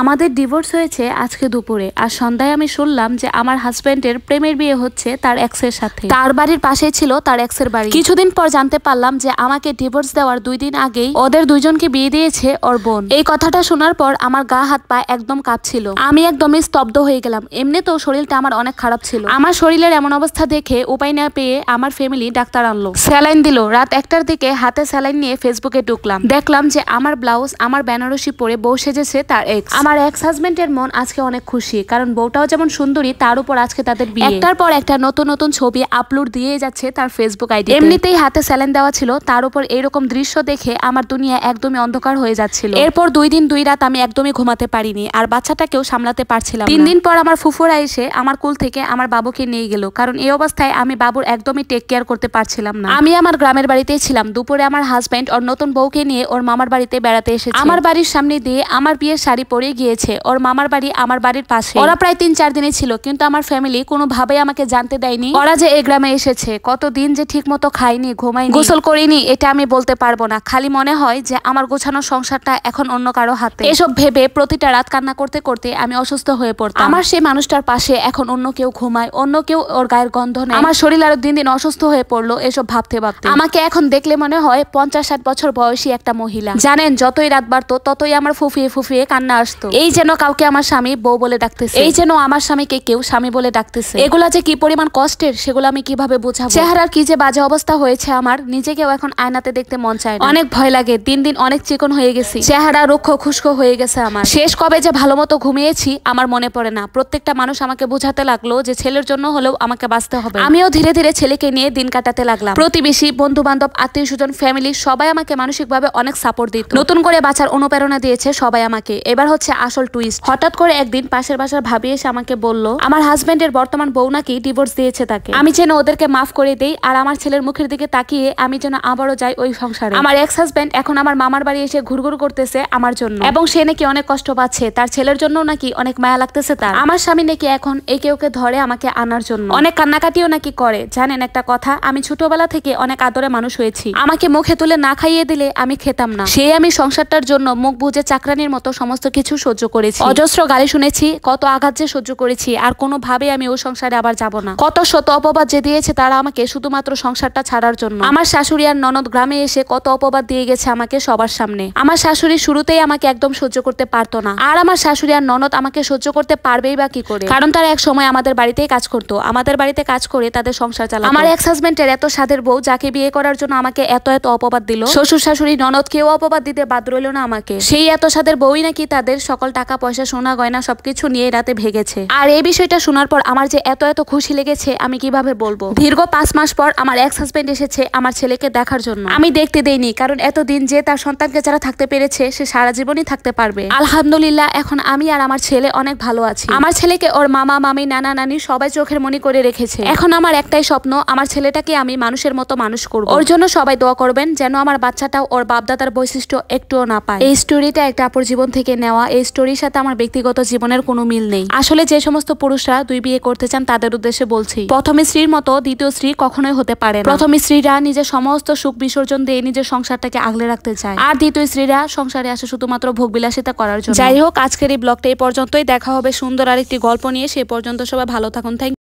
আমাদের ডিভোর্স হয়েছে আজকে দুপুরে, আর সন্ধ্যায় আমি শুনলাম যে আমার হাজবেন্ডের প্রেমের বিয়ে হচ্ছে তার এক্সের সাথে। তার বাড়ির পাশেই ছিল তার এক্সের বাড়ি। কিছুদিন পর জানতে পারলাম যে আমাকে ডিভোর্স দেওয়ার 2 দিন আগেই ওদের দুইজনকে বিয়ে দিয়েছে ওর বোন। এই কথাটা শোনার পর আমার গা হাত পা একদম কাঁপছিল, আমি একদমই স্তব্ধ হয়ে গেলাম। এমনি তো শরীরটা আমার অনেক খারাপ ছিল। আমার শরীরের এমন অবস্থা দেখে উপায় না পেয়ে আমার ফ্যামিলি ডাক্তার আনলো, স্যালাইন দিল। রাত 1টার দিকে হাতে স্যালাইন নিয়ে ফেসবুকে ঢুকলাম, দেখলাম যে আমার ব্লাউজ আমার বেনারসি পরে বউ সেজেছে তার এক্স। আমার এক্স হাজবেন্ডের মন আজকে অনেক খুশি, কারণ বউটাও যেমন সুন্দরী তার উপর আজকে তাদের বিয়ে। একটার পর একটা নতুন নতুন ছবি আপলোড দিয়ে যাচ্ছে তার ফেসবুক আইডি। এমনিতেই হাতে স্যালাইন দেওয়া ছিল, তার উপর এরকম দৃশ্য দেখে আমার দুনিয়া একদমই অন্ধকার হয়ে যাচ্ছিল। এরপর 2 দিন 2 রাত আমি একদমই ঘুমাতে পারিনি, আর বাচ্চাটাকেও সামলাতে পারছিলাম না। 3 দিন পর আমার ফুফুরা এসে আমার কোল থেকে আমার বাবুকে নিয়ে গেল, কারণ এই অবস্থায় আমি বাবুর একদমই টেক কেয়ার করতে পারছিলাম না। আমি আমার গ্রামের বাড়িতেই ছিলাম। দুপুরে আমার হাজবেন্ড ওর নতুন বউকে নিয়ে ওর মামার বাড়িতে বেড়াতে এসেছে। আমার বাড়ির সামনে দিয়ে আমার বিয়ের শাড়ি পরে গিয়েছে। ওর মামার বাড়ি আমার বাড়ির পাশে। ওরা প্রায় 3-4 দিনে ছিল, কিন্তু আমার ফ্যামিলি কোনোভাবেই আমাকে জানতে দেয়নি ওরা যে এই গ্রামে এসেছে। কতদিন যে ঠিক মতো খাইনি, ঘুমাইনি, গোসল করিনি এটা আমি বলতে পারবো না। খালি মনে হয় যে আমার গোছানো সংসারটা এখন অন্য কারো হাতে। এসব ভেবে প্রতিটা রাত কান্না করতে করতে আমি অসুস্থ হয়ে পড়তাম। আমার সেই মানুষটার পাশে এখন অন্য কেউ ঘুমায়, অন্য কেউ ওর গায়ের গন্ধ নেয়। আমার শরীর আরো দিন দিন অসুস্থ হয়ে পড়লো এসব ভাবতে ভাবতে। আমাকে এখন দেখলে মনে হয় 50-60 বছর বয়সী একটা মহিলা। জানেন, যতই রাত বাড়তো ততই আমার ফুফিয়ে ফুফিয়ে কান্না আসতো। এই যেন কাউকে আমার স্বামী বউ বলে ডাকতেছে, এই যেন আমার স্বামীকে কেউ স্বামী বলে ডাকতেছে। এগুলা যে কি পরিমাণ কষ্টের সেগুলো আমি কিভাবে বোঝাবো। চেহারার কি যে বাজে অবস্থা হয়েছে আমার, নিজেকেও এখন আয়নাতে দেখতে মন চায় না। অনেক ভয় লাগে, দিন দিন অনেক চিকন হয়ে গেছি, চেহারা রুক্ষ খুস্কো হয়ে গেছে আমার। শেষ কবে যে ভালো মতো ঘুমিয়েছি আমার মনে পড়ে না। প্রত্যেকটা মানুষ আমাকে বোঝাতে লাগলো যে ছেলের জন্য হলেও আমাকে বাঁচতে হবে। আমিও ধীরে ধীরে ছেলেকে নিয়ে দিন কাটাতে লাগলাম। প্রতিবেশী, বন্ধু বান্ধব, আত্মীয় স্বজন, ফ্যামিলি সবাই আমাকে মানসিকভাবে অনেক সাপোর্ট দিত। নতুন করে বাঁচার অনুপ্রেরণা দিয়েছে সবাই আমাকে। এবার হচ্ছে আসল টুইস্ট। হঠাৎ করে একদিন পাশের বাসার ভাবি এসে আমাকে বলল আমার হাজবেন্ডের বর্তমান বউ নাকি ডিভোর্স দিয়েছে তাকে। আমি যেন ওদেরকে মাফ করে দেই, আর আমার ছেলের মুখের দিকে তাকিয়ে আমি যেন আবারও যাই ওই সংসারে। আমার এক্স হাজবেন্ড এখন আমার মামার বাড়ি এসে ঘুরঘুর করতেছে আমার জন্য, এবং সে নাকি অনেক কষ্ট পাচ্ছে। তার ছেলের জন্য নাকি অনেক মায়া লাগতেছে তার। আমার স্বামী নাকি এখন একে ওকে ধরে আমাকে আনার জন্য অনেক কান্নাকাটিও নাকি করে। জানেন একটা কথা, আমি ছোটবেলা থেকে অনেক আদরে মানুষ হয়েছি। আমাকে মুখে তুলে না খাইয়ে দিলে আমি খেতাম না। সে আমি সংসারটার জন্য মুখ বুজে চাকরানির মতো সমস্ত কিছু সহ্য করেছি। অজস্র গালি শুনেছি, কত আঘাত যে সহ্য করেছি, আর কোনোভাবে আমি ওই সংসারে আবার যাব না। কত শত অপবাদ যে দিয়েছে তারা আমাকে শুধুমাত্র সংসারটা ছাড়ার জন্য। আমার শাশুড়ি আর ননদ গ্রামে এসে কত অপবাদ দিয়ে গেছে আমাকে সবার সামনে। আমার শাশুড়ি শুরুতেই আমাকে একদম সহ্য করতে পারতো না, আর আমার শাশুড়ি আর ননদ আমাকে সহ্য করতে পারবেই বা কি করে, কারণ তারা এক সময় আমাদের বাড়িতেই কাজ করতো। আমাদের বাড়িতে কাজ করে তাদের সংসার চালাতো। আমার এক্স হাজবেন্ডের এত সাধের বউ যাকে বিয়ে করার জন্য আমাকে এত এত অপবাদ দিল, শ্বশুর শাশুড়ি ননদ কেউ অপবাদ দিতে বাদ রইল না আমাকে। সেই এত সাধের বউই নাকি তাদের সকল টাকা পয়সা, সোনা গয়না সবকিছু নিয়ে রাতে ভেগেছে। আর এই বিষয়টা শোনার পর আমার যে এত এত খুশি লেগেছে আমি কিভাবে বলবো। দীর্ঘ 5 মাস পর আমার এক্স হাজবেন্ড এসেছে আমার ছেলেকে দেখার জন্য। আমি দেখতে দেইনি, কারণ এতদিন যে তার সন্তানকে যারা থাকতে পেরেছে সে সারা জীবনই থাকতে পারবে। আলহামদুলিল্লাহ, এখন আমি আর আমার ছেলে অনেক ভালো আছি। আমার ছেলেকে ওর মামা মামি নানা নানি সবাই চোখের মনি করে রেখেছে। এখন আমার একটাই স্বপ্ন, আমার ছেলেটাকে আমি মানুষের মতো মানুষ করব। ওর জন্য সবাই দোয়া করবেন যেন আমার বাচ্চাটাও ওর বাপদাদার বৈশিষ্ট্য একটুও না পায়। এই স্টোরিটা একটা আপুর জীবন থেকে নেওয়া। এই স্টোরির সাথে আমার ব্যক্তিগত জীবনের কোনো মিল নেই। আসলে যে সমস্ত পুরুষরা 2 বিয়ে করতে চান তাদের উদ্দেশ্যে বলছি, প্রথম স্ত্রীর মতো দ্বিতীয় স্ত্রী কখনোই হতে পারে না। প্রথম স্ত্রীরা নিজের সমস্ত সুখ বিসর্জন দিয়ে নিজের সংসারটাকে আগলে রাখতে চায়, আর দ্বিতীয় স্ত্রীরা সংসারে আসে শুধুমাত্র ভোগবিলাসিতা করার জন্য। যাই হোক, আজকের এই ব্লগটা এই পর্যন্তই। দেখা হবে সুন্দর আরেকটি গল্প নিয়ে। সে পর্যন্ত সবাই ভালো থাকুন। থ্যাংক